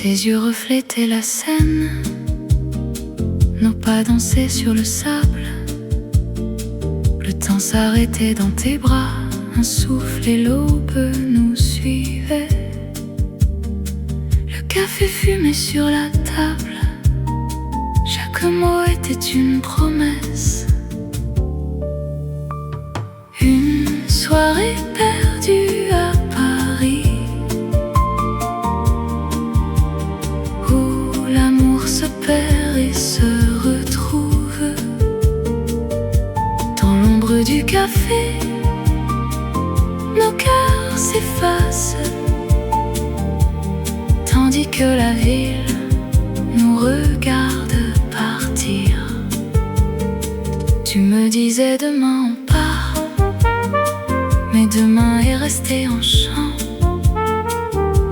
Tes yeux reflétaient la Seine, nos pas dansaient sur le sable. Le temps s'arrêtait dans tes bras, un souffle et l'aube nous suivaient. Le café fumait sur la table, chaque mot était une promesse. Une soirée perdue à Paris, où l'amour se perd et se retrouve. Dans l'ombre du café, nos cœurs s'effacent, tandis que la ville nous regarde partir. Tu me disais demain on part, mais demain est resté en chant.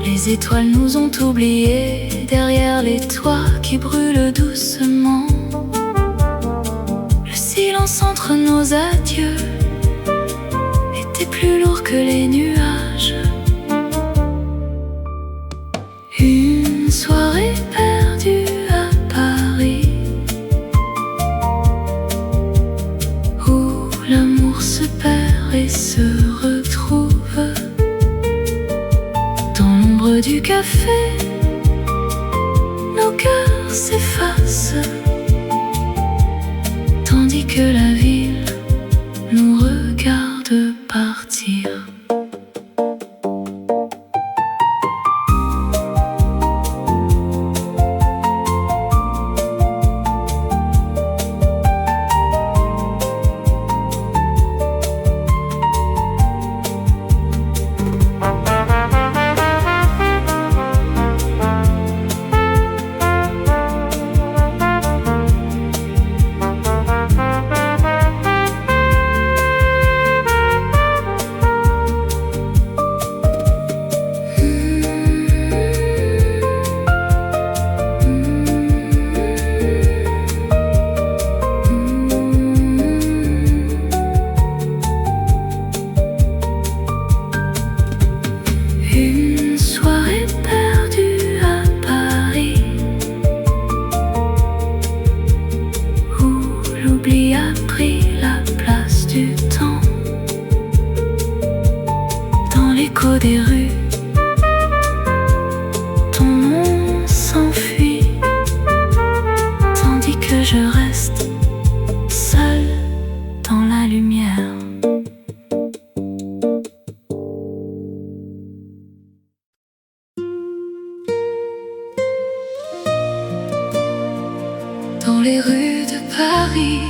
Les étoiles nous ont oubliés derrière les toits qui brûlent doucement. Le silence entre nos adieux était plus lourd que les nuages. Une soirée perdue à Paris, où l'amour se perd et se retrouve. Dans l'ombre du café, nos cœurs s'effacent, tandis que la ville nous regarde partir. Une soirée perdue à Paris, où l'oubli a pris la place du temps. Dans l'écho des rues, ton nom s'enfuit, tandis que je reste seule dans la lumière. Dans les rues de Paris,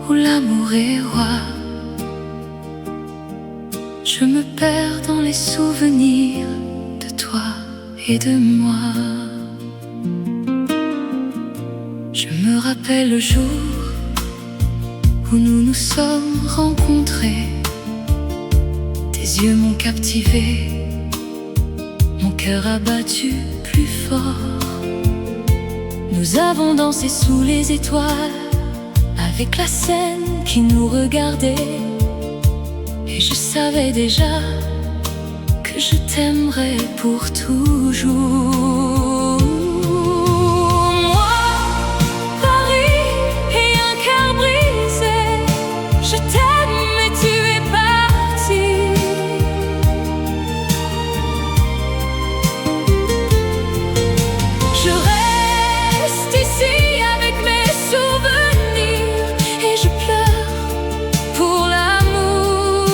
où l'amour est roi, je me perds dans les souvenirs de toi et de moi. Je me rappelle le jour où nous nous sommes rencontrés. Tes yeux m'ont captivé, mon cœur a battu plus fort. Nous avons dansé sous les étoiles, avec la Seine qui nous regardait. Et je savais déjà que je t'aimerais pour toujours. Moi, Paris et un cœur brisé, je t'aime mais tu es parti. Je reste ici avec mes souvenirs et je pleure pour l'amour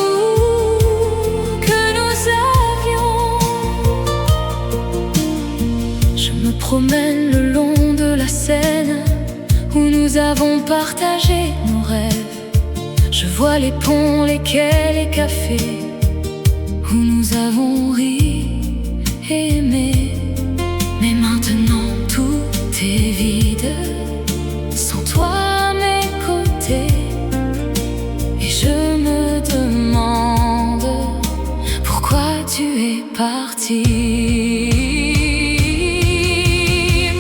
que nous avions. Je me promène le long de la Seine, où nous avons partagé nos rêves. Je vois les ponts, les quais, les cafés, où nous avons ri et aimé. Mais maintenant tout est vide, sans toi à mes côtés. Et je me demande pourquoi tu es parti.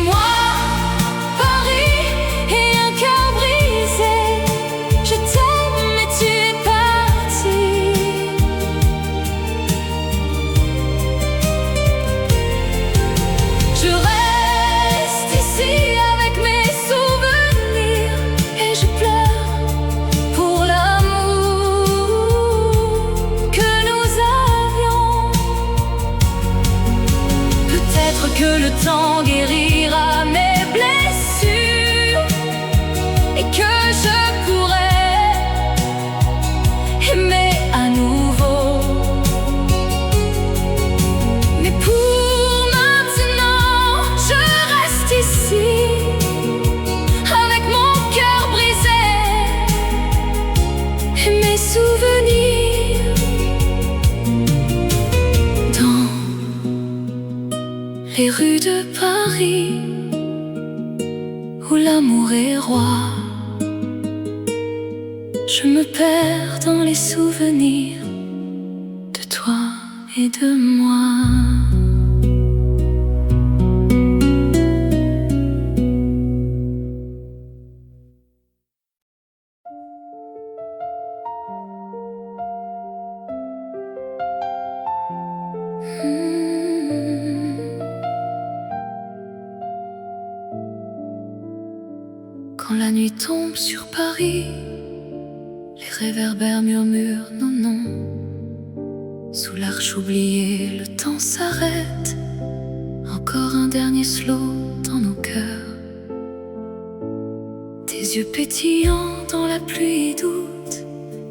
Moi, Paris et un cœur brisé, je t'aime mais tu es parti. le temps guérira mes blessures et que je pourrai aimer à nouveau. Mais pour maintenant, je reste ici avec mon cœur brisé et mes souvenirs. Dans les rues de Paris où l'amour est roi, je me perds dans les souvenirs de toi et de moi. Quand la nuit tombe sur Paris, les réverbères murmurent nos noms. Sous l'arche oubliée, le temps s'arrête. Encore un dernier slow dans nos cœurs. Tes yeux pétillants dans la pluie doute,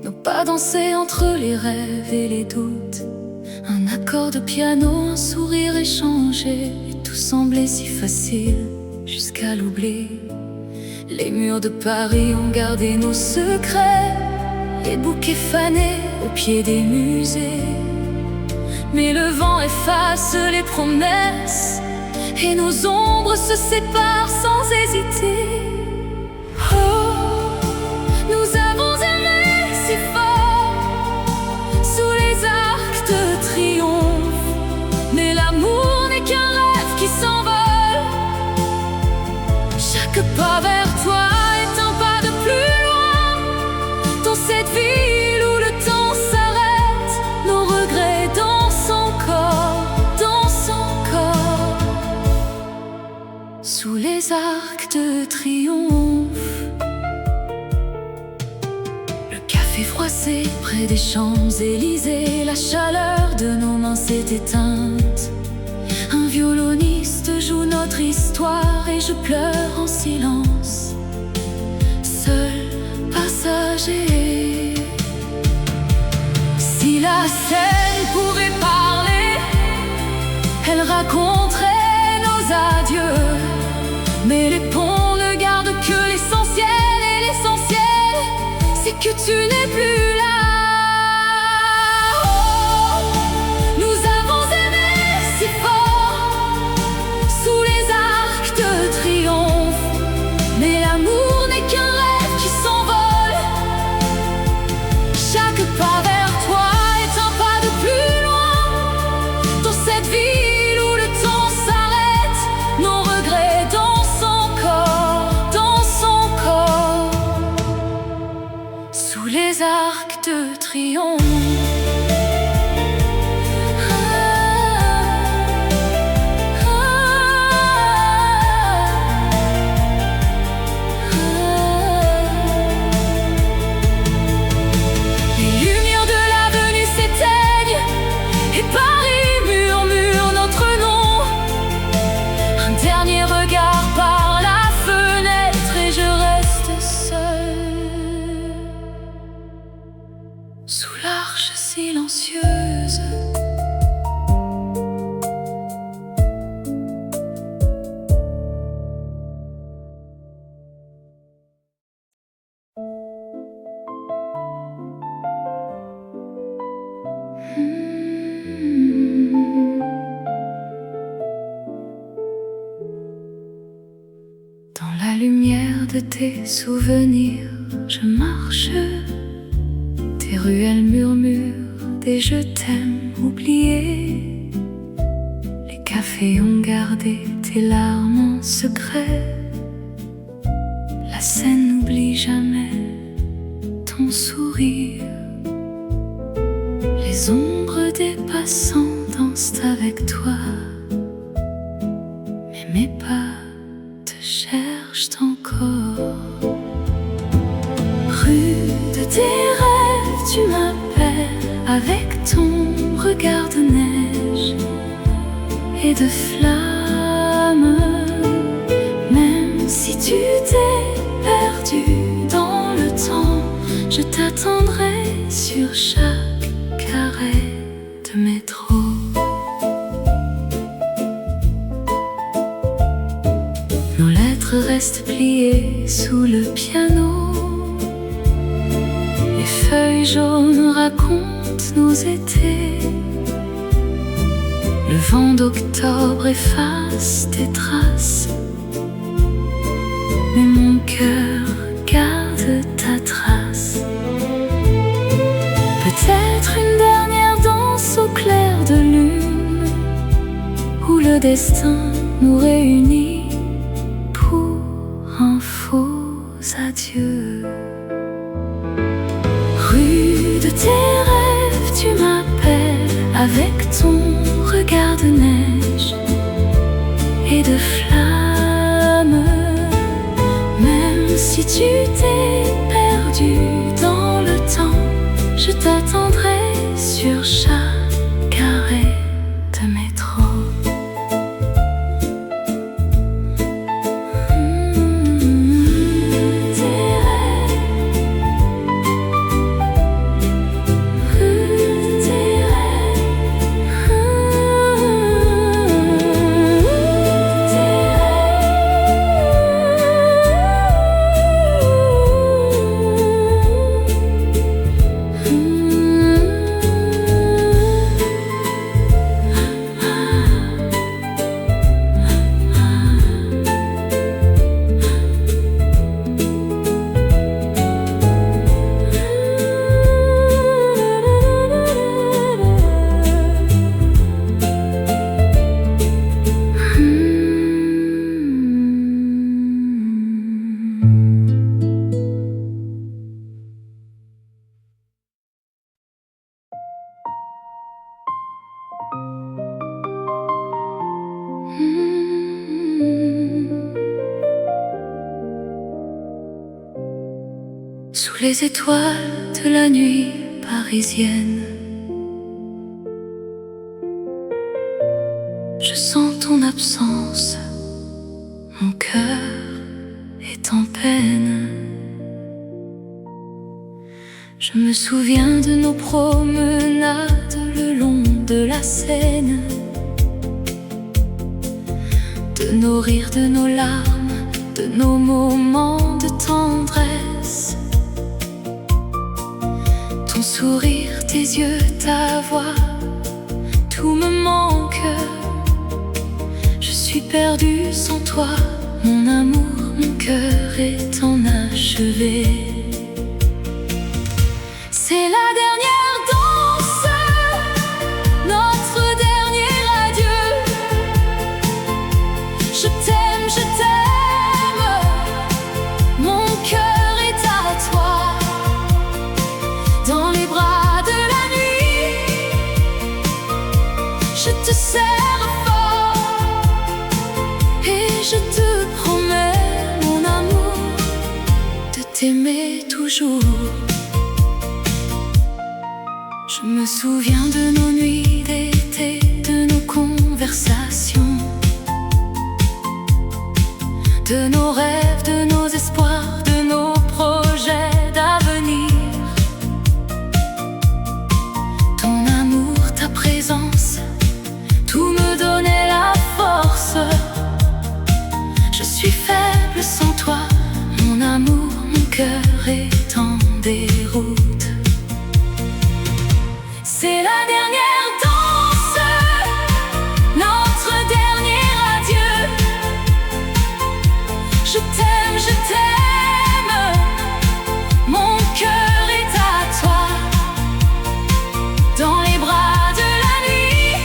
nos pas dansés entre les rêves et les doutes. Un accord de piano, un sourire échangé, et tout semblait si facile jusqu'à l'oubli. Les murs de Paris ont gardé nos secrets, les bouquets fanés au pied des musées. Mais le vent efface les promesses et nos ombres se séparent sans hésiter. Oh, nous avons aimé si fort sous les arcs de triomphe, mais l'amour n'est qu'un rêve qui s'envole. Chaque pas vers toi est un pas de plus loin. Dans cette ville où le temps s'arrête, nos regrets dansent encore, dansent encore. Sous les arcs de triomphe, le café froissé près des Champs-Élysées, la chaleur de nos mains s'est éteinte. Un violoniste joue notre histoire et je pleure en silence, seul passager. Si la scène pouvait parler, elle raconterait nos adieux. Mais les ponts ne gardent que l'essentiel, et l'essentiel, c'est que tu n'es plus là. Pas vers toi est un pas de plus loin. Dans cette ville où le temps s'arrête, nos regrets dansent encore, dansent encore. Sous les arcs de triomphe. Et Paris murmure notre nom. Un dernier regard par la fenêtre et je reste seule sous l'arche silencieuse. Dans la lumière de tes souvenirs, je marche. Tes ruelles murmurent des je t'aime oubliés. Les cafés ont gardé tes larmes en secret. La scène n'oublie jamais ton sourire. Les ombres des passants dansent avec toi, mais mes pas te cherchent encore. Rue de tes rêves, tu m'appelles avec ton regard de neige et de flamme. tu t'es perdu dans le temps, je t'attendrai sur chaque arrêt de métro. Nos lettres restent pliées sous le piano. Les feuilles jaunes racontent nos étés. Le vent d'octobre efface tes traces, mais mon cœur garde ta trace. Peut-être une dernière danse au clair de lune, où le destin nous réunit pour un faux adieu. Rue de tes rêves, tu m'appelles avec ton regard de neige et de flammes. Même si tu t'es perdu dans le temps, je t'attendrai sur chaque arrêt de métro. Sous les étoiles de la nuit parisienne, je sens ton absence, mon cœur est en peine. Je me souviens de nos promenades le long de la Seine, de nos rires, de nos larmes, de nos moments de tendresse. Ton sourire, tes yeux, ta voix, tout me manque. Je suis perdue sans toi, mon amour, mon cœur est enachevé. C'est la dernière danse, notre dernier adieu. Je t'aime, je t'aime, mon cœur est à toi. Dans les bras de la nuit, je te serre fort et je te promets, mon amour, de t'aimer toujours. Je me souviens de nos nuits d'été, de nos conversations, de nos rêves, de nos espoirs, de nos projets d'avenir. Ton amour, ta présence, tout me donnait la force. Je suis faible sans toi, mon amour, mon cœur est en déroute. C'est la dernière danse, notre dernier adieu. Je t'aime, je t'aime, mon cœur est à toi. Dans les bras de la nuit,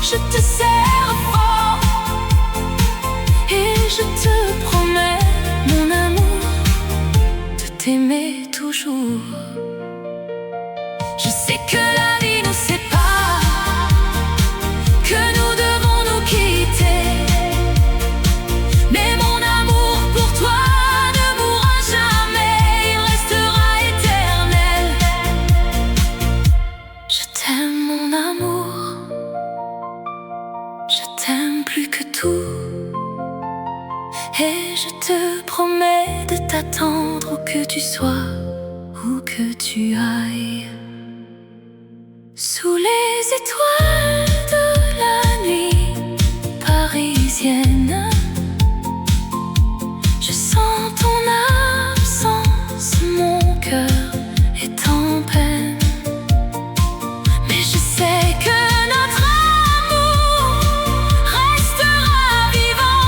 je te serre fort et je te promets, mon amour, de t'aimer toujours. Je sais que la vie nous sépare, que nous devons nous quitter, mais mon amour pour toi ne mourra jamais, il restera éternel. Je t'aime, mon amour, je t'aime plus que tout. Et je te promets de t'attendre où que tu sois, où que tu ailles. Sous les étoiles de la nuit parisienne, je sens ton absence, mon cœur est en peine. Mais je sais que notre amour restera vivant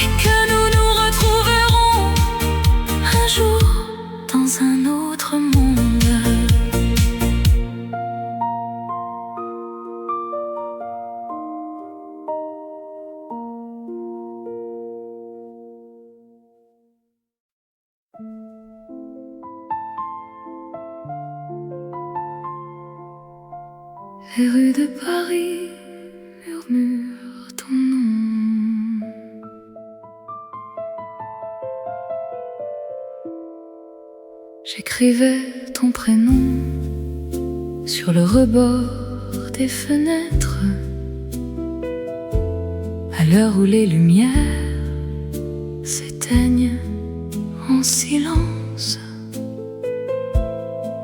et que nous nous retrouverons un jour dans un autre monde. Les rues de Paris murmurent ton nom. J'écrivais ton prénom sur le rebord des fenêtres, à l'heure où les lumières s'éteignent en silence.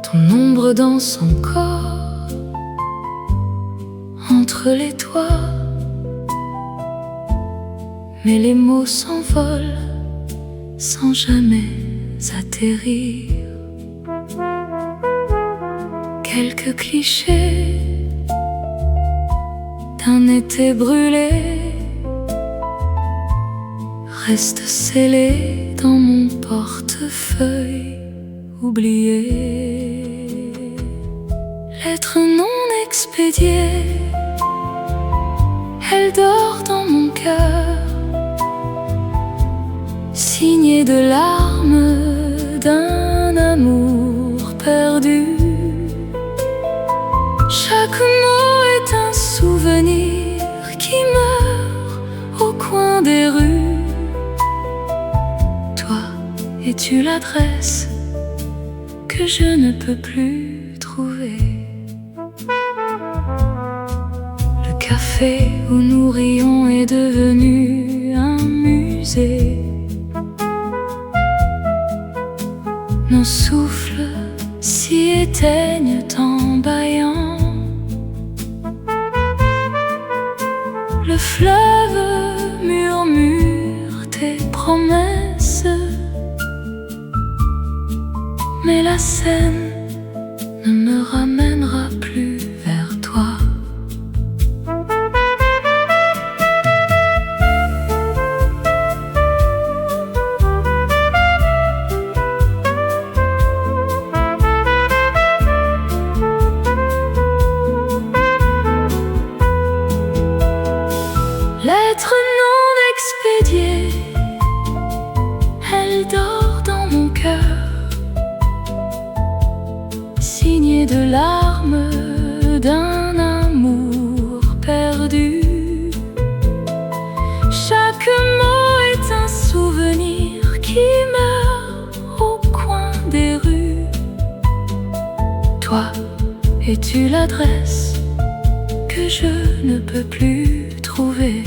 Ton ombre danse encore entre les toits, mais les mots s'envolent sans jamais atterrir. Quelques clichés d'un été brûlé restent scellés dans mon portefeuille oublié. Lettre non expédiée, elle dort dans mon cœur, signée de larmes d'un amour perdu. Chaque mot est un souvenir qui meurt au coin des rues. Toi, es-tu l'adresse que je ne peux plus trouver? Le café où nous rions est devenu un musée. Nos souffles s'y éteignent en bâillant. Le fleuve murmure tes promesses, mais la Seine ne me ramènera plus vers toi. Lettre non expédiée, elle dort dans mon cœur, signée de larmes d'un amour perdu. Chaque mot est un souvenir qui meurt au coin des rues. Toi, es-tu l'adresse que je ne peux plus trouver?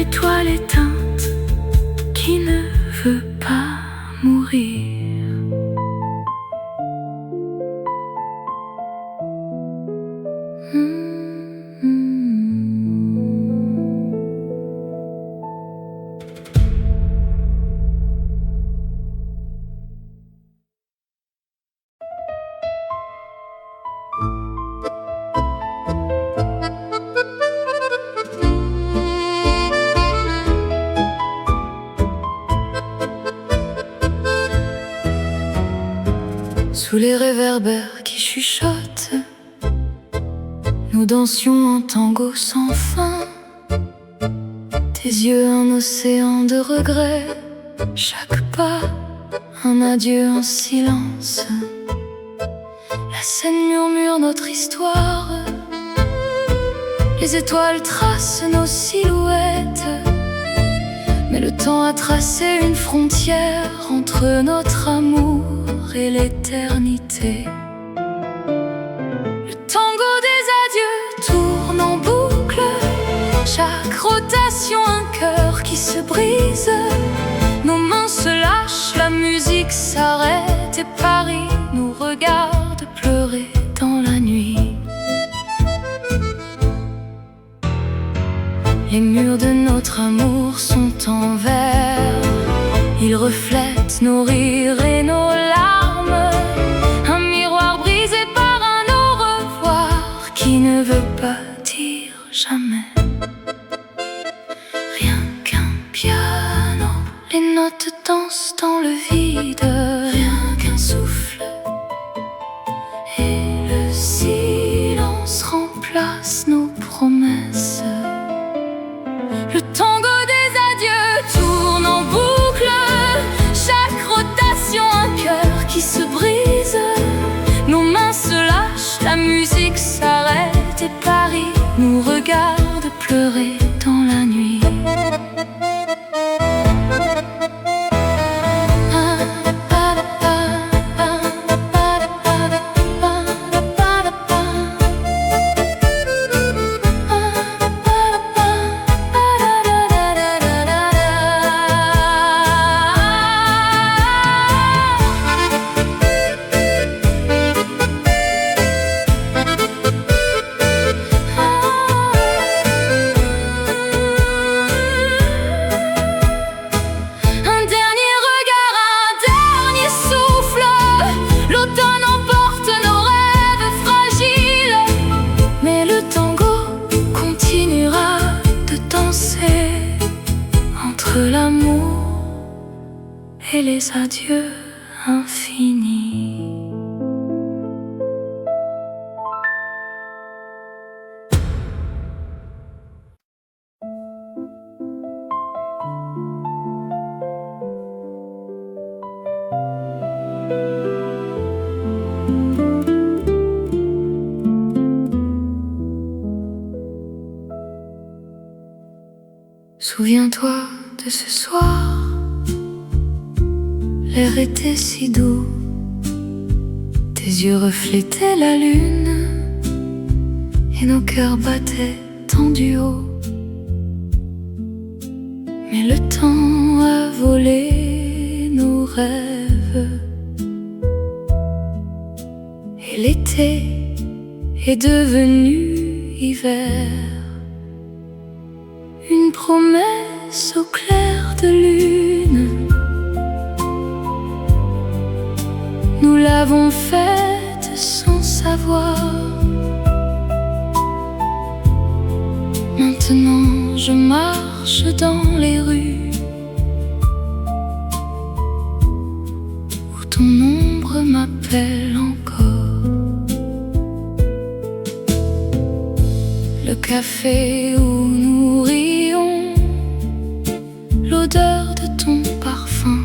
Étoile éteinte qui ne veut pas mourir. Sous les réverbères qui chuchotent, nous dansions un tango sans fin. Tes yeux un océan de regrets, chaque pas un adieu en silence. La scène murmure notre histoire, les étoiles tracent nos silhouettes, mais le temps a tracé une frontière entre notre amour et l'éternité. Le tango des adieux tourne en boucle, chaque rotation un cœur qui se brise. Nos mains se lâchent, la musique s'arrête et Paris nous regarde pleurer dans la nuit. Les murs de notre amour sont en verre, ils reflètent nos rires et nos larmes. Un miroir brisé par un au revoir qui ne veut pas dire jamais. Rien qu'un piano, les notes dansent dans le vide. Rien qu'un souffle et le silence remplace nos promesses. Le tango des adieux tourne en boucle, chaque rotation un cœur qui se brise. Nos mains se lâchent, la musique s'arrête et Paris nous regarde pleurer dans la nuit. L'amour et les adieux infinis. Souviens-toi de ce soir, l'air était si doux, tes yeux reflétaient la lune et nos cœurs battaient tendus haut. Mais le temps a volé nos rêves et l'été est devenu hiver. Une promesse au clair de lune, nous l'avons faite sans savoir. Maintenant je marche dans les rues où ton ombre m'appelle encore. Le café où nous rions, l'odeur de ton parfum.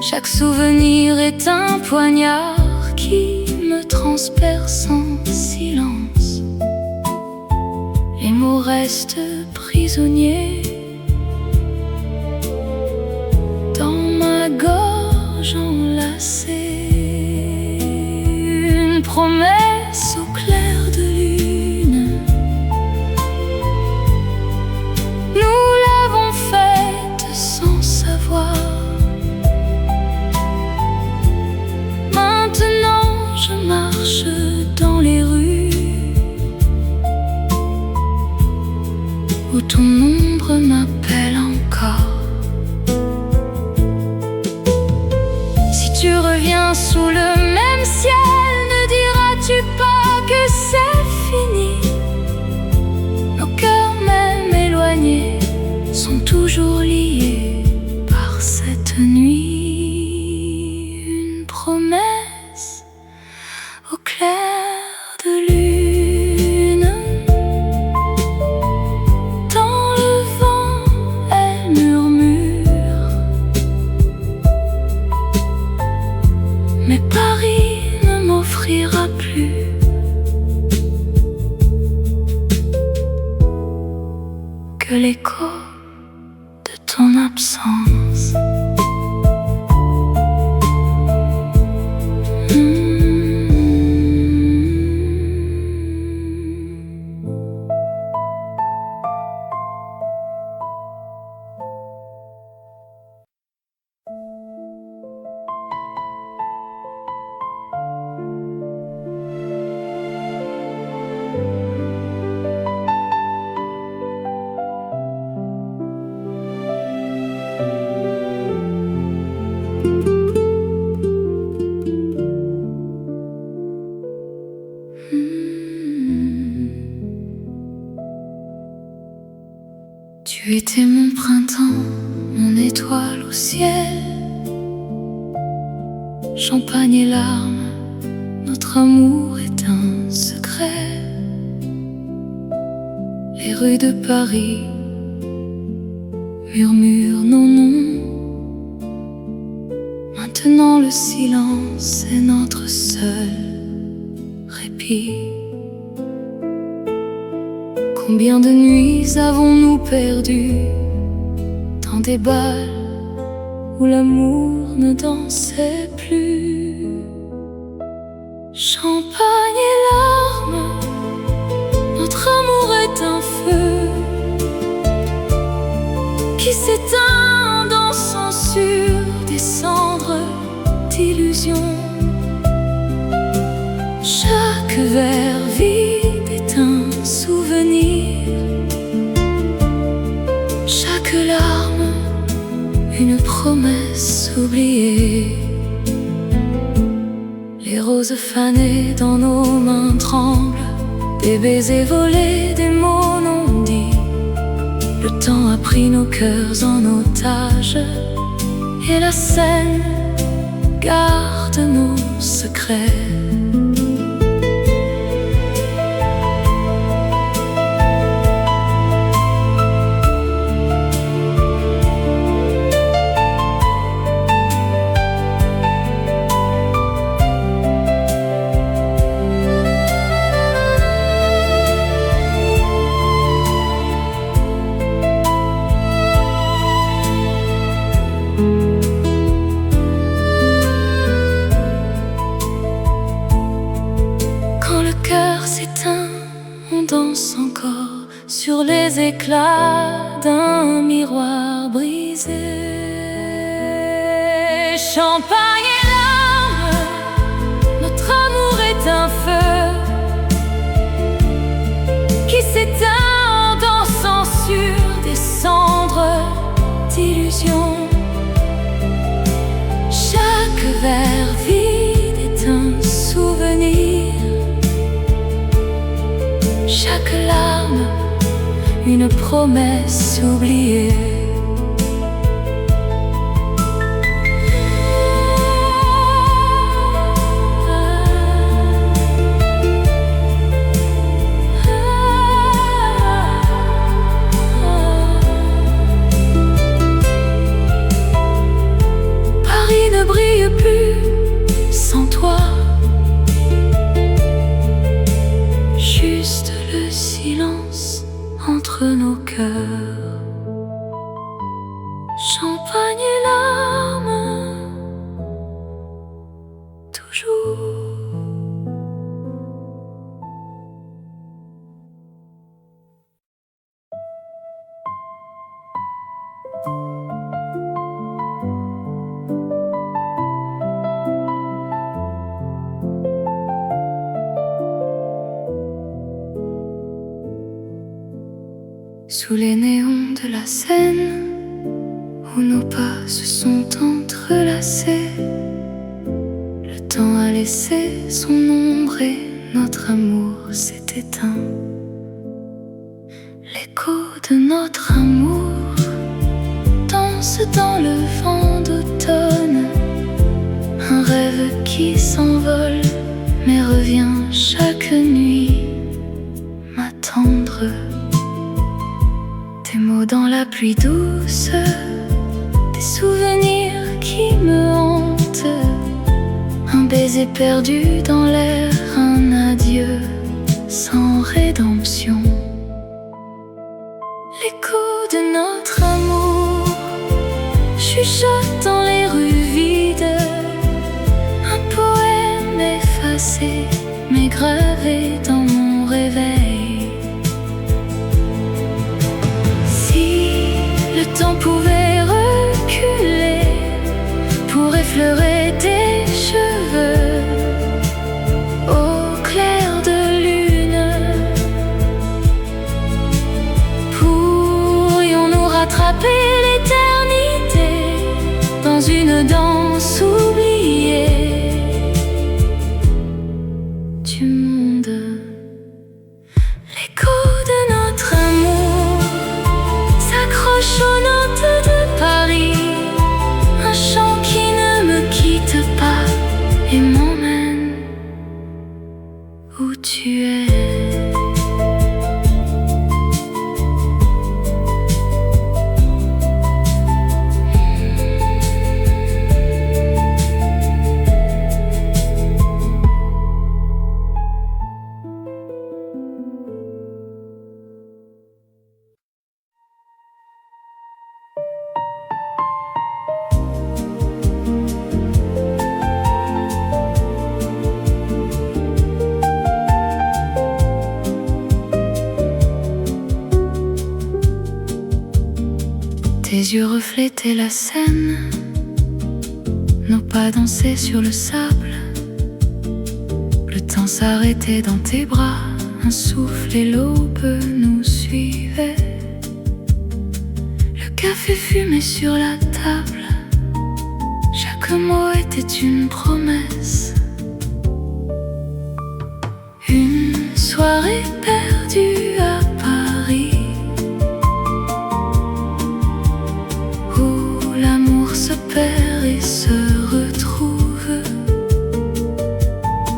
Chaque souvenir est un poignard qui me transperce en silence. Les mots restent prisonniers dans ma gorge enlacée. Une promesse au clair de lune, nous l'avons faite sans savoir. Maintenant je marche dans les rues où ton ombre m'appelle encore. Si tu reviens sous le même ciel, ne diras-tu pas que c'est fini? Nos cœurs même éloignés sont toujours liés par cette nuit. Une promesse au clair de lune. Dans le vent, elle murmure que l'écho de ton absence. Tu étais mon printemps, mon étoile au ciel. Champagne et larmes, notre amour est un secret. Les rues de Paris murmurent nos noms. Maintenant le silence est notre seul répit. Combien de nuits avons-nous perdu dans des bals où l'amour ne dansait plus? Champagne et larmes, notre amour est un feu qui s'éteint dansant sur des cendres d'illusions. Chaque verre vide est un souvenir, chaque larme une promesse oubliée. Les roses fanées dans nos mains tremblent, des baisers volés, des mots non dits. Le temps a pris nos cœurs en otage et la scène garde nos secrets. On danse encore sur les éclats d'un miroir brisé. Champagne et larmes, notre amour est un feu qui s'éteint en dansant sur des cendres d'illusions. Chaque verre vide est un souvenir, chaque larme une promesse oubliée. Paris ne brille plus sans toi, juste le silence entre nos cœurs. Champagne et larmes, toujours. Sous les néons de la Seine, où nos pas se sont entrelacés, le temps a laissé son ombre et notre amour s'est éteint. L'écho de notre amour danse dans le vent d'automne, un rêve qui s'envole mais revient chaque nuit m'attendre. Des mots dans la pluie douce, des souvenirs qui me hantent, un baiser perdu dans l'air, un adieu sans rédemption. L'écho de notre amour chuchote dans les rues vides, un poème effacé mais gravé dans mon réveil. Si le temps pouvait reculer pour effleurer tes cheveux au clair de lune, pourrions-nous rattraper l'éternité dans une danse oubliée du monde. L'écho de notre amour s'accroche aux notes de Paris, un chant qui ne me quitte pas et m'emmène où tu es. Tes yeux reflétaient la Seine, nos pas dansaient sur le sable. Le temps s'arrêtait dans tes bras, un souffle et l'aube nous suivaient. Le café fumait sur la table, chaque mot était une promesse. Une soirée perdue à Paris, se perd et se retrouve.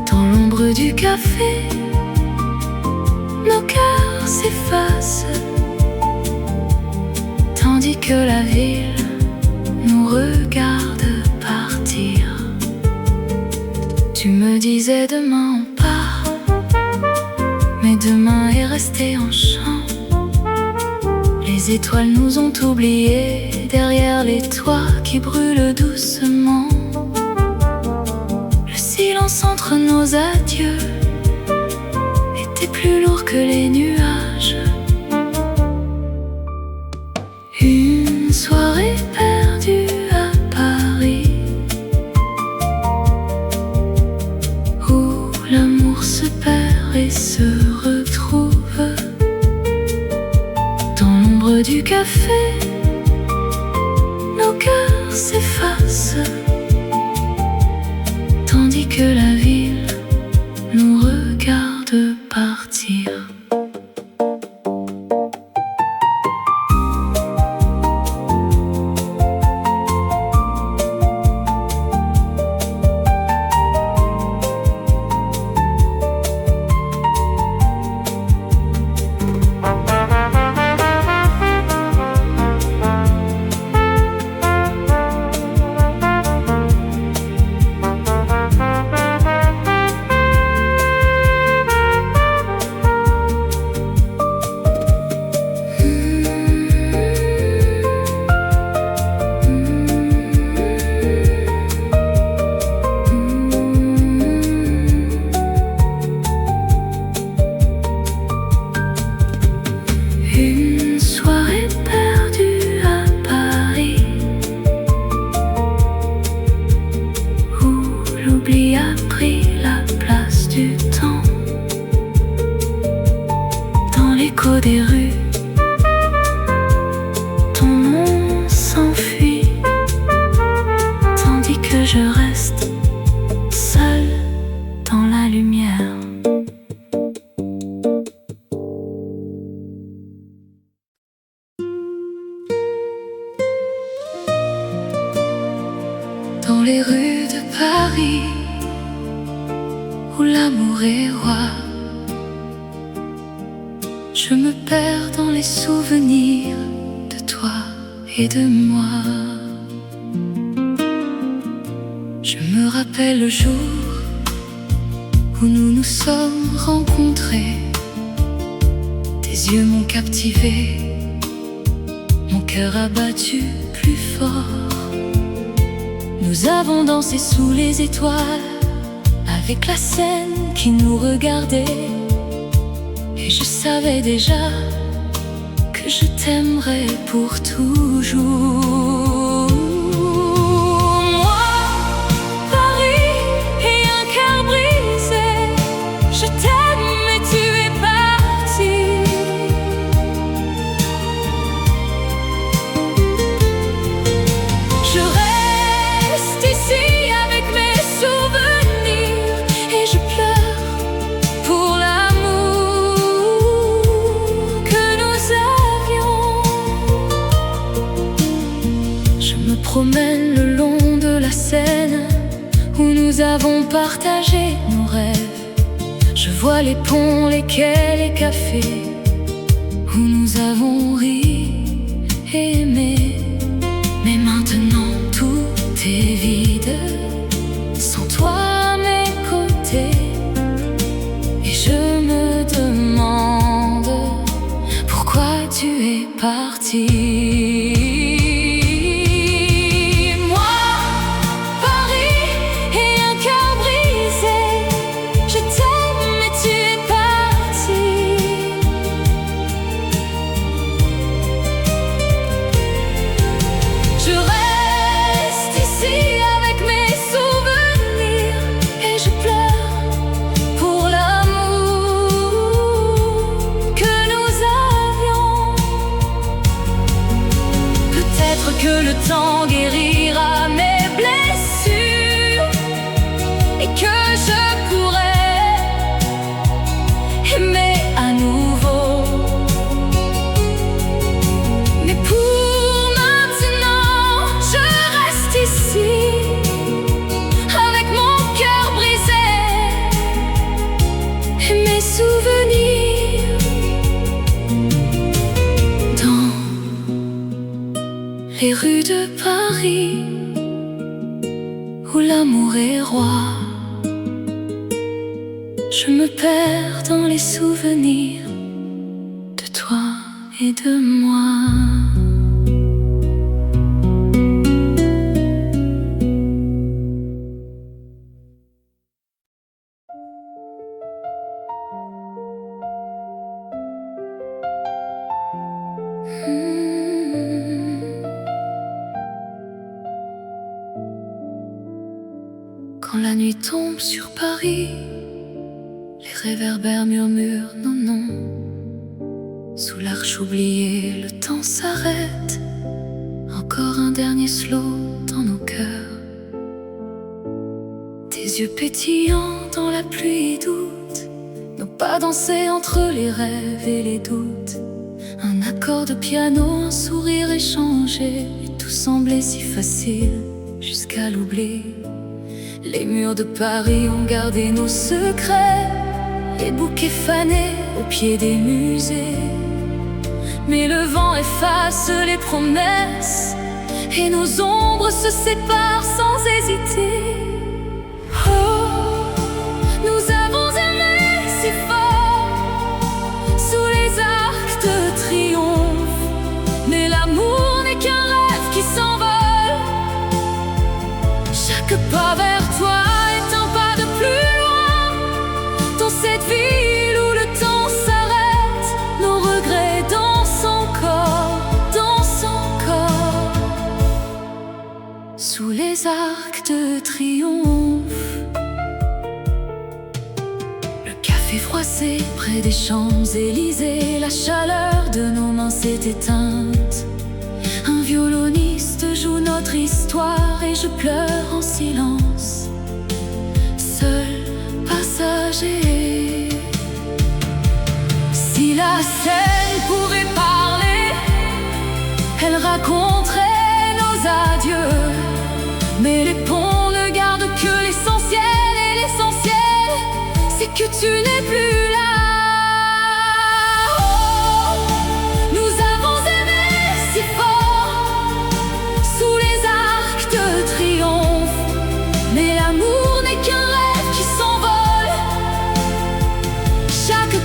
Dans l'ombre du café, nos cœurs s'effacent, tandis que la ville nous regarde partir. Tu me disais demain on part, mais demain est resté en chant. Les étoiles nous ont oubliés derrière les toits qui brûlent doucement. Le silence entre nos adieux était plus lourd que les nuages. Une soirée perdue à Paris, où l'amour se perd et se retrouve. Dans l'ombre du café, nos cœurs s'effacent, tandis que la ville nous regarde partir. Des rues, ton nom s'enfuit, tandis que je reste seul dans la lumière. Dans les rues de Paris, où l'amour est roi, je me perds dans les souvenirs de toi et de moi. Je me rappelle le jour où nous nous sommes rencontrés. Tes yeux m'ont captivé cœur a battu plus fort. Nous avons dansé sous les étoiles, avec la scène qui nous regardait. Et je savais déjà que je t'aimerais pour toujours. Moi, Paris et un cœur brisé, je t'aime mais tu es parti. Je reste ici avec mes souvenirs et je pleure pour l'amour que nous avions. Je me promène le long de la Seine où nous avons partagé nos rêves. Je vois les ponts, les quais, les cafés où nous avons ri et aimé. Mais maintenant tout est vide, sans toi à mes côtés. Et je me demande pourquoi tu es parti. Moi, Paris et un cœur brisé, je t'aime mais tu es parti. Je reste ici avec mes souvenirs et je pleure pour l'amour que nous avions. Peut-être que le temps guérira mes blessures et que je pourrai aimer à nouveau. Mais pour maintenant, je reste ici avec mon cœur brisé et mes souvenirs. Dans les rues de Paris où l'amour est roi, je me perds dans les souvenirs de toi et de moi. Quand la nuit tombe sur Paris, les réverbères murmurent nos noms. Sous l'arche oubliée, le temps s'arrête. Encore un dernier slow dans nos cœurs. Tes yeux pétillants dans la pluie doute, nos pas dansés entre les rêves et les doutes. Un accord de piano, un sourire échangé, et tout semblait si facile jusqu'à l'oubli. Les murs de Paris ont gardé nos secrets, les bouquets fanés au pied des musées. Mais le vent efface les promesses et nos ombres se séparent sans hésiter. Oh, nous avons aimé si fort sous les arcs de triomphe. Mais l'amour n'est qu'un rêve qui s'envole. Chaque pas vers toi est un pas de plus loin. Dans cette ville où le temps s'arrête, nos regrets dansent encore, dansent encore. Sous les arcs de triomphe, le café froissé près des Champs-Élysées, la chaleur de nos mains s'est éteinte. Un violoniste joue notre histoire et je pleure en silence, seul passager. Si la Seine pouvait parler, elle raconterait nos adieux. Mais les ponts ne gardent que l'essentiel, et l'essentiel, c'est que tu n'es plus là.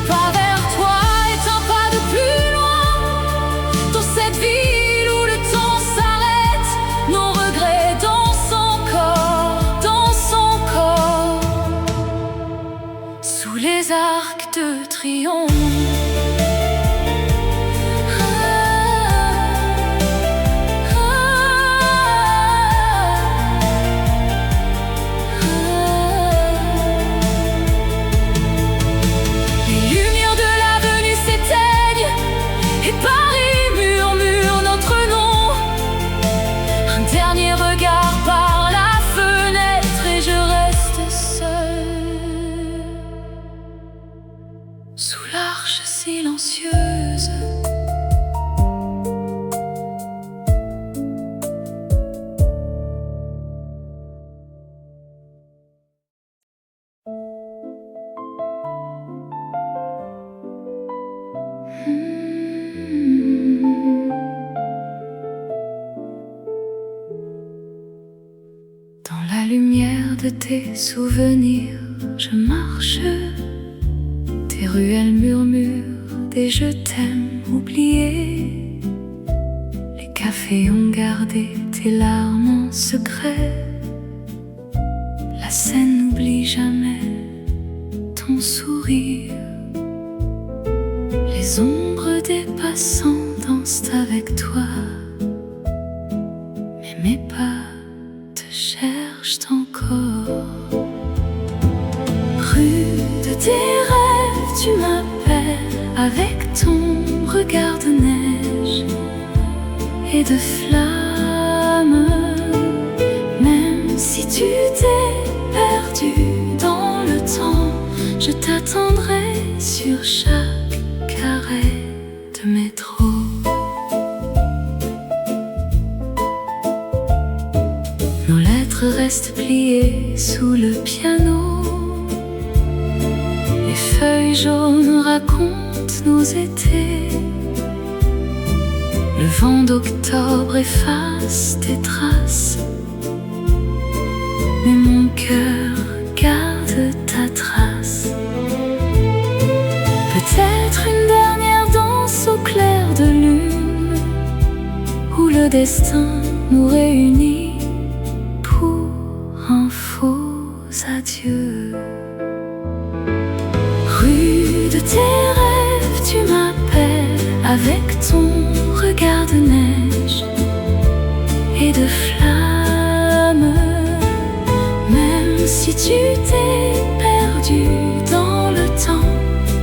Pas vers toi est un pas de plus loin. Dans cette ville où crions. Et Paris murmure notre nom. Un dernier regard par la fenêtre et je reste seule sous l'arche silencieuse. Dans la lumière de tes souvenirs, je marche. Tes ruelles murmurent des je t'aime oubliés. Les cafés ont gardé tes larmes en secret. La scène n'oublie jamais ton sourire. Les ombres des passants dansent avec toi. Mais mes pas te cherchent encore. Rue de tes rêves, tu m'appelles avec ton regard de neige et de flammes. Même si tu t'es perdu dans le temps, je t'attendrai sur chaque carré de métro. Nos lettres restent pliées sous le piano. Les feuilles jaunes racontent nos étés. Le vent d'octobre efface tes traces, mais mon cœur garde ta trace. Peut-être une dernière danse au clair de lune, où le destin nous réunit pour un faux adieu. Rue de tes rêves, tu m'appelles avec ton regard de neige et de flammes. Même si tu t'es perdu dans le temps,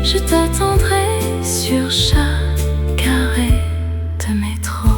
je t'attendrai sur chaque carré de métro.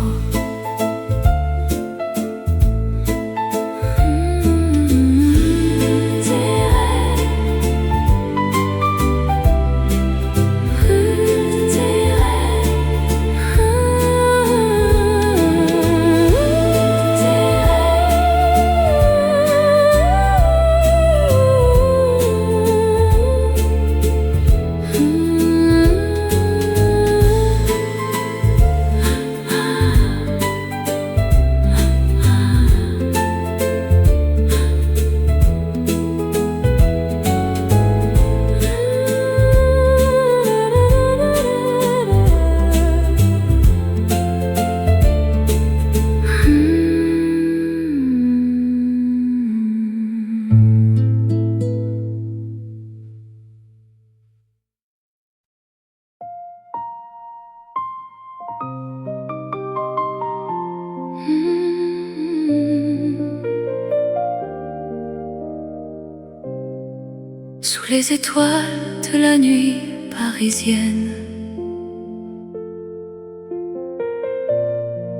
Sous les étoiles de la nuit parisienne,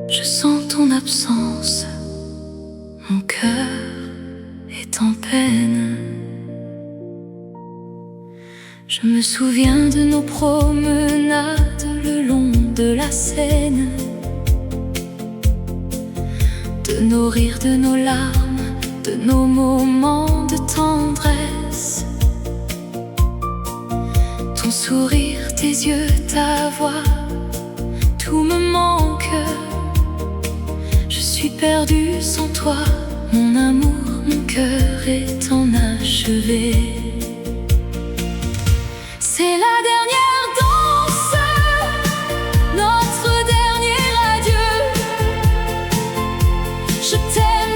je sens ton absence, mon cœur est en peine. Je me souviens de nos promenades le long de la Seine, de nos rires, de nos larmes, de nos moments de tendresse. Ton sourire, tes yeux, ta voix, tout me manque. Je suis perdue sans toi, mon amour, mon cœur est enachevé. C'est la dernière danse, notre dernier adieu. Je t'aime,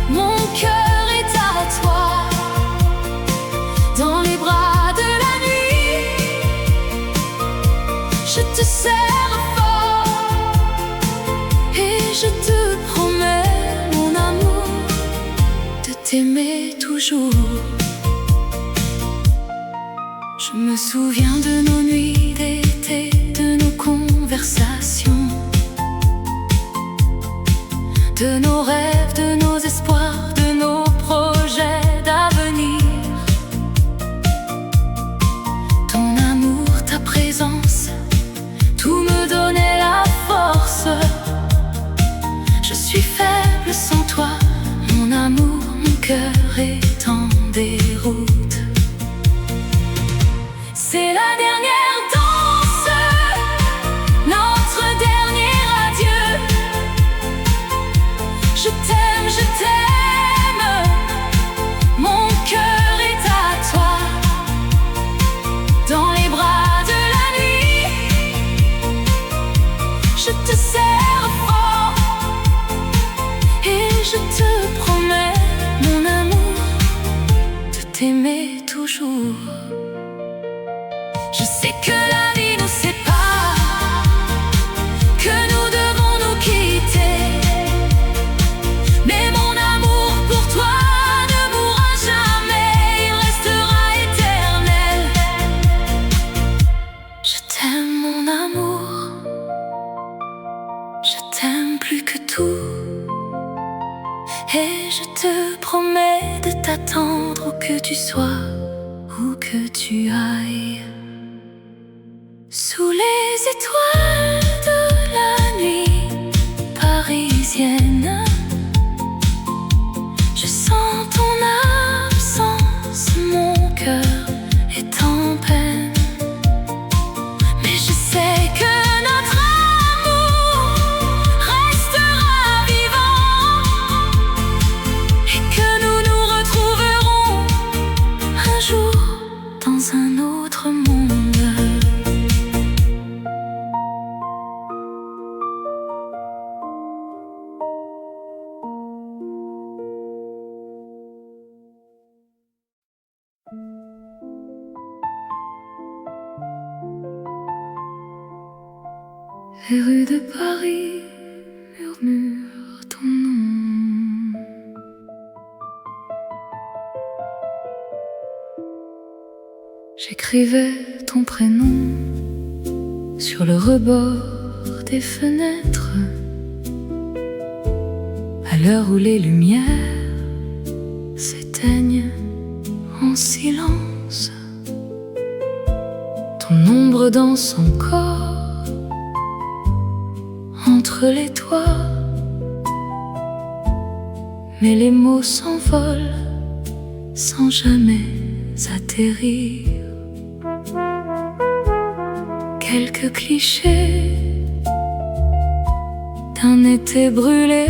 mon cœur est à toi. Dans les bras serre fort. Et je te promets, mon amour, de t'aimer toujours. Je me souviens de nos nuits d'été, de nos conversations, de nos rêves, de nos espoirs, de nos projets d'avenir. Ton amour, ta présence, tout me donnait la force. Je suis faible sans toi, mon amour, mon cœur est en déroute. C'est la dernière danse, notre dernier adieu. Je t'aime, mon cœur est à toi. Dans les bras de la nuit, je te serre fort. Et je te promets, mon amour, de t'aimer toujours. Je sais que la vie nous sépare, que nous devons nous quitter, mais mon amour pour toi ne mourra jamais, il restera éternel. Je t'aime, mon amour, je t'aime plus que tout. Et je te promets de t'attendre où que tu sois, où que tu ailles. Sous les étoiles de la nuit parisienne, je sens ton absence, mon cœur est en peine. Mais je sais que notre amour restera vivant et que nous nous retrouverons un jour dans un autre monde. Les rues de Paris murmurent ton nom. J'écrivais ton prénom sur le rebord des fenêtres, à l'heure où les lumières s'éteignent en silence. Ton ombre danse encore entre les toits, mais les mots s'envolent sans jamais atterrir. Quelques clichés d'un été brûlé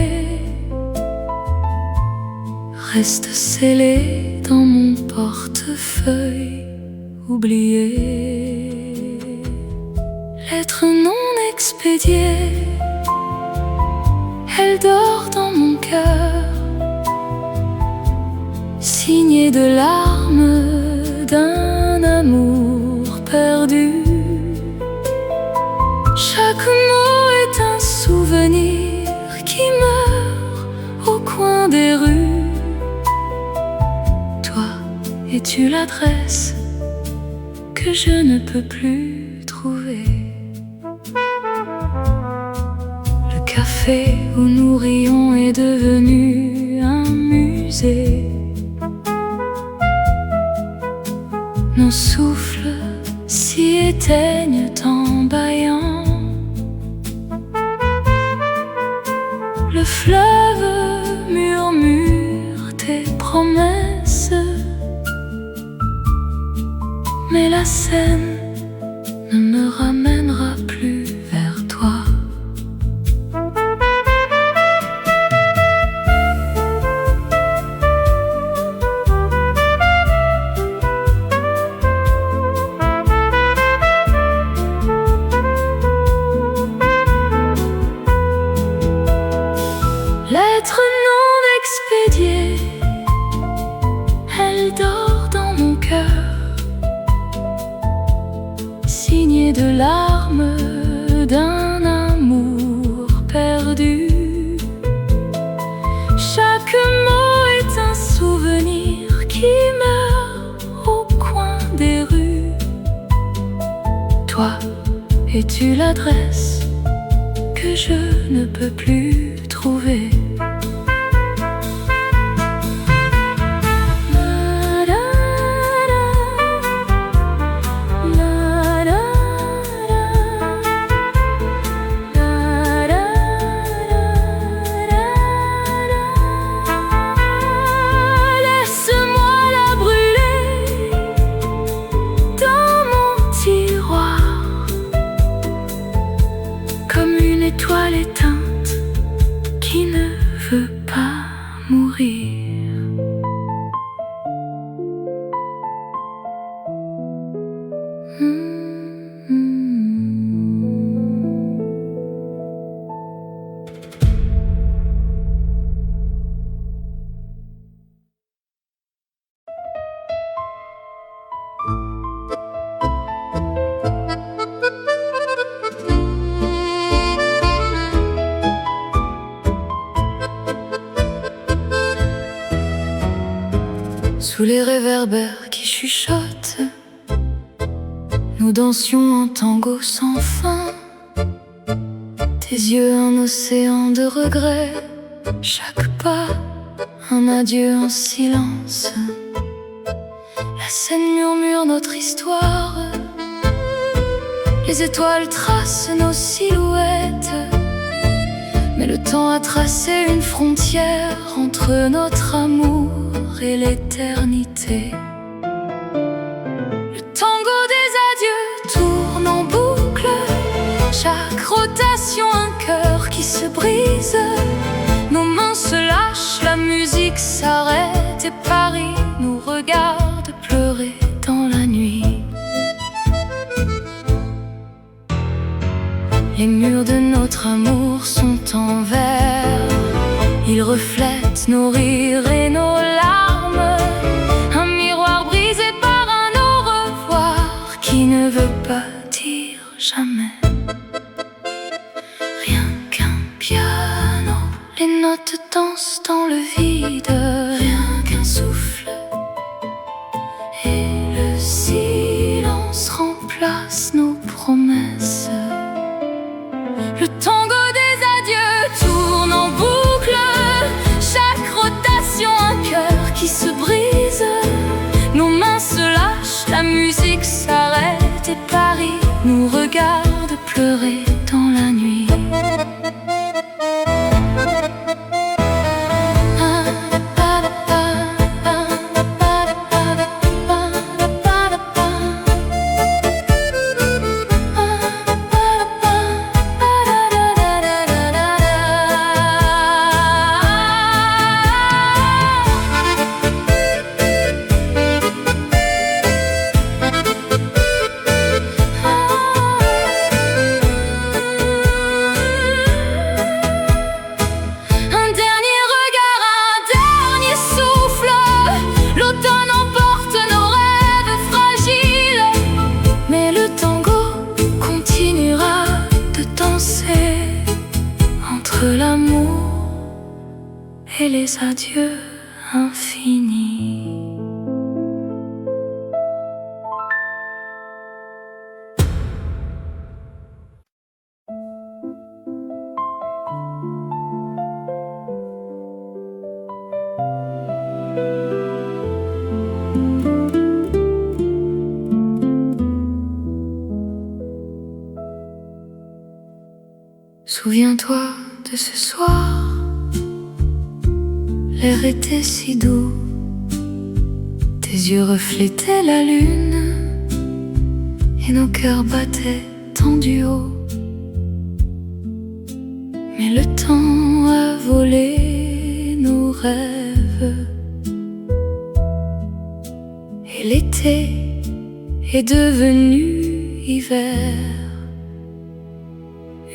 restent scellés dans mon portefeuille oublié. Lettre non expédiée, elle dort dans mon cœur, signée de larmes d'un amour perdu. Chaque mot est un souvenir qui meurt au coin des rues. Toi, es-tu l'adresse que je ne peux plus trouver? Le café où nous rions est devenu un musée. Nos souffles s'y éteignent en bâillant. Le fleuve murmure tes promesses, mais la Seine ne me ramènera plus vers toi. d'un amour perdu. Chaque mot est un souvenir qui meurt au coin des rues. Toi, es-tu l'adresse que je ne peux plus trouver? Étoile éteinte qui ne veut pas mourir. Sous les réverbères qui chuchotent, nous dansions en tango sans fin. Tes yeux un océan de regrets, chaque pas un adieu en silence. La scène murmure notre histoire, les étoiles tracent nos silhouettes. Mais le temps a tracé une frontière entre notre amour et l'éternité. Le tango des adieux tourne en boucle, chaque rotation un cœur qui se brise. Nos mains se lâchent, la musique s'arrête et Paris nous regarde pleurer dans la nuit. Les murs de notre amour sont en verre, ils reflètent nos rires et nos larmes. Un miroir brisé par un au revoir qui ne veut pas dire jamais. Rien qu'un piano, les notes dansent dans le vide. Rien qu'un souffle et le silence remplace nos promesses. Le tango des adieux tourne en boucle, chaque rotation un cœur qui se brise. Nos mains se lâchent, la musique s'arrête et Paris nous regarde pleurer dans la nuit. L'amour et les adieux infinis. Souviens-toi de ce soir, l'air était si doux, tes yeux reflétaient la lune et nos cœurs battaient tant du haut. Mais le temps a volé nos rêves et l'été est devenu hiver.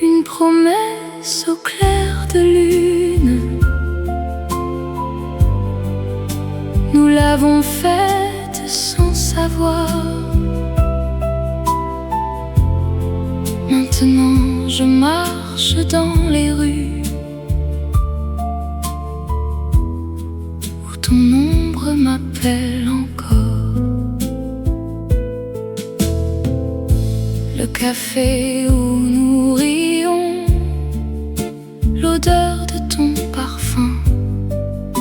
Une promesse au clair de lune, nous l'avons faite sans savoir. Maintenant je marche dans les rues où ton ombre m'appelle encore. Le café où nous rions, l'odeur de ton parfum.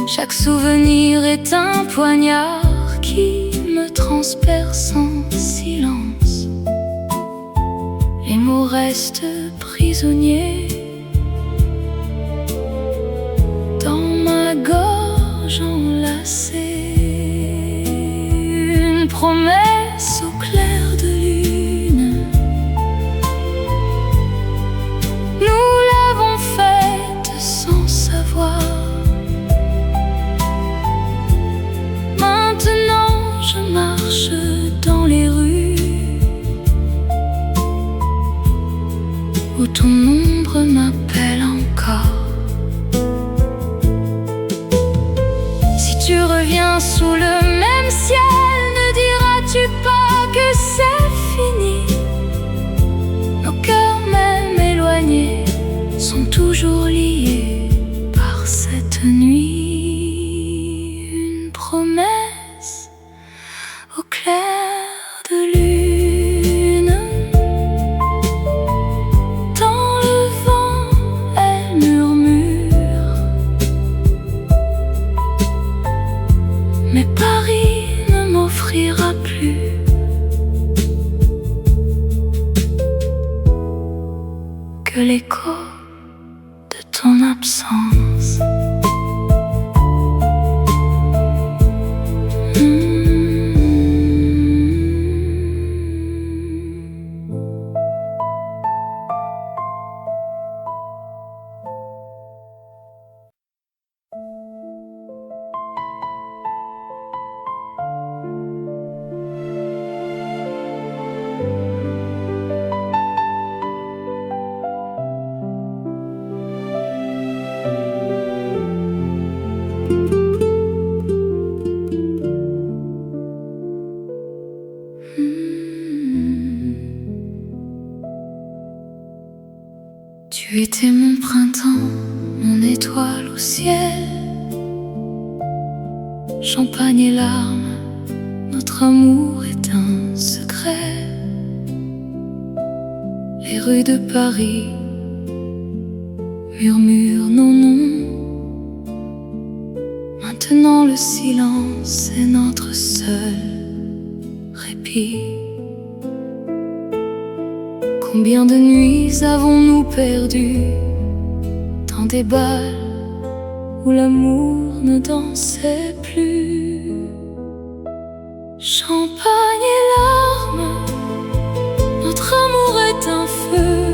Chaque souvenir est un poignard qui me transperce en silence. Les mots restent prisonniers dans ma gorge enlacée. Une promesse au clair de lune, nous l'avons faite sans savoir. Maintenant je marche dans les rues où ton ombre m'appelle encore. Si tu reviens sous le même ciel, ne diras-tu pas que c'est fini? Nos cœurs même éloignés sont toujours liés par cette nuit. Une promesse au clair de lune. Dans le vent, elle murmure, mais Paris ne m'offrira plus que l'écho de ton absence. Tu étais mon printemps, mon étoile au ciel. Champagne et larmes, notre amour est un secret. Les rues de Paris murmurent nos noms. Maintenant le silence est notre seul répit. Combien de nuits avons-nous perdu dans des bals où l'amour ne dansait plus? Champagne et larmes, notre amour est un feu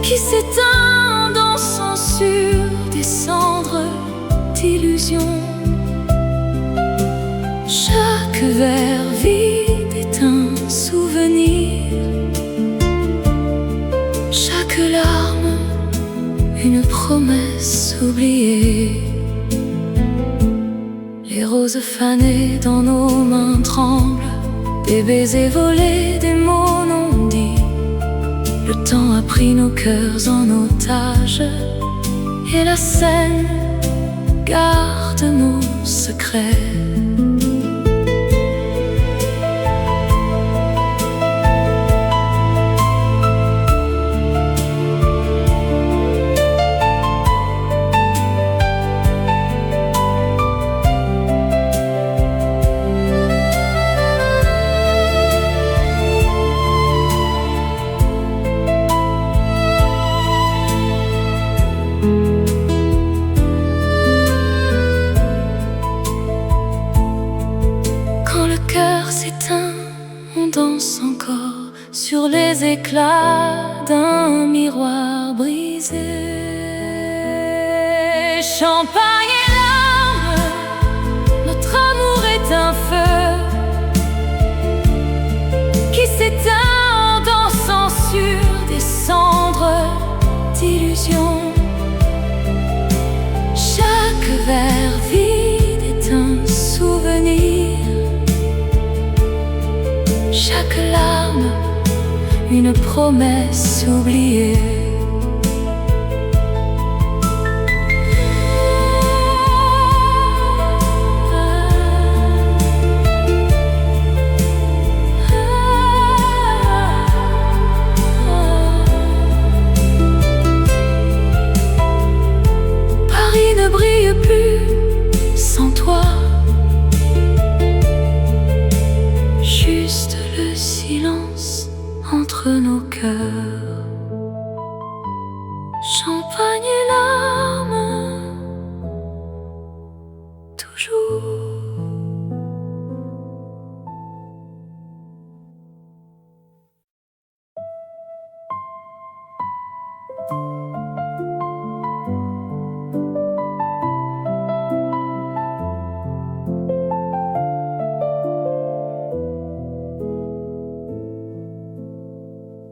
qui s'éteint dansant sur des cendres d'illusions. Chaque verre vide est un souvenir, chaque larme une promesse oubliée. Les roses fanées dans nos mains tremblent, des baisers volés, des mots non dits. Le temps a pris nos cœurs en otage et la scène garde nos secrets. On danse encore sur les éclats d'un miroir brisé. Champagne et larmes, notre amour est un feu qui s'éteint en dansant sur des cendres d'illusions. Chaque verre vide est un souvenir, chaque larme une une promesse oubliée. Paris ne brille plus sans toi. Juste le silence entre nos cœurs. Champagne et larmes, toujours.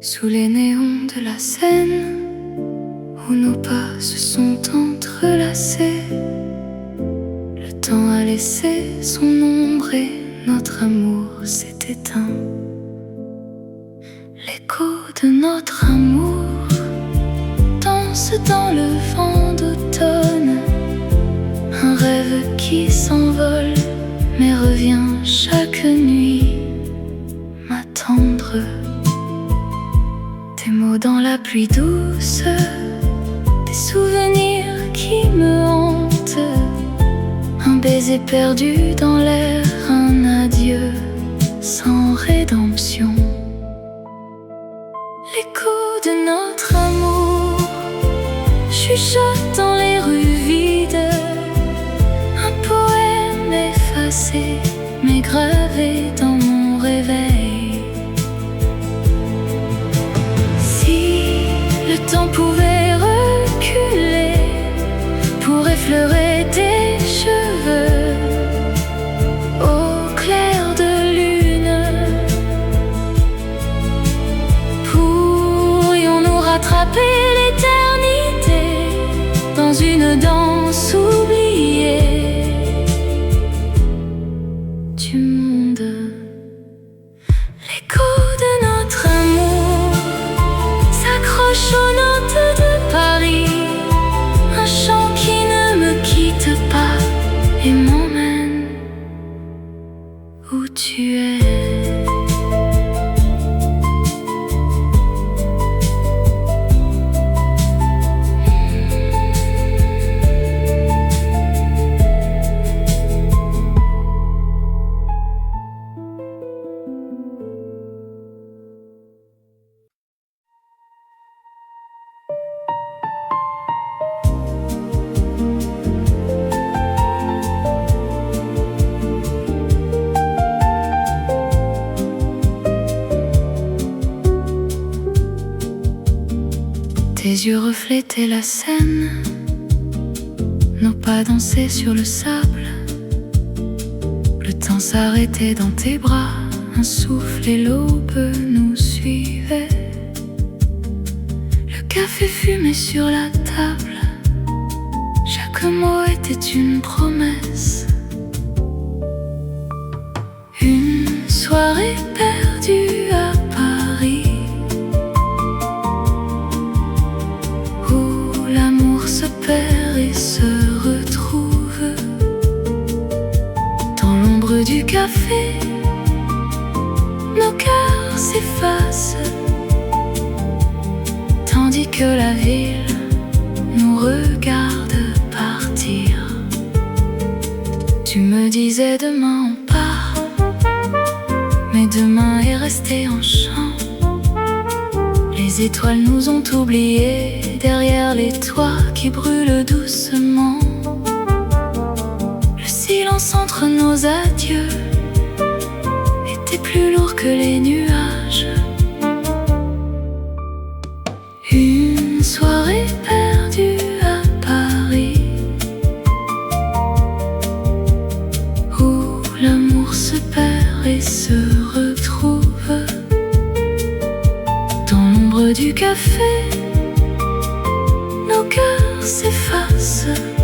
Sous les néons de la Seine, où nos pas se sont entrelacés, le temps a laissé son ombre et notre amour s'est éteint. L'écho de notre amour danse dans le vent d'automne, un rêve qui s'envole mais revient chaque nuit m'attendre. Des mots dans la pluie douce, des souvenirs qui me hantent, un baiser perdu dans l'air, un adieu sans rédemption. L'écho de notre amour chuchote dans les rues vides, un poème effacé mais gravé dans mon réveil. Le temps pouvait reculer pour effleurer tes cheveux au clair de lune. Pourrions-nous rattraper l'éternité dans une danse oubliée du monde? L'écho de notre amour s'accroche aux notes de Paris, un chant qui ne me quitte pas et m'emmène où tu es. Tes yeux reflétaient la Seine, nos pas dansaient sur le sable. Le temps s'arrêtait dans tes bras, un souffle et l'aube nous suivaient. Le café fumait sur la table, chaque mot était une promesse. Une soirée perdue à Paris, se perd et se retrouve. Dans l'ombre du café, nos cœurs s'effacent, tandis que la ville nous regarde partir. Tu me disais demain on part, mais demain est resté en chant. Les étoiles nous ont oubliés derrière les toits qui brûlent doucement. Le silence entre nos adieux était plus lourd que les nuages. Une soirée perdue à Paris, où l'amour se perd et se retrouve. Dans l'ombre du café, nos cœurs s'effacent.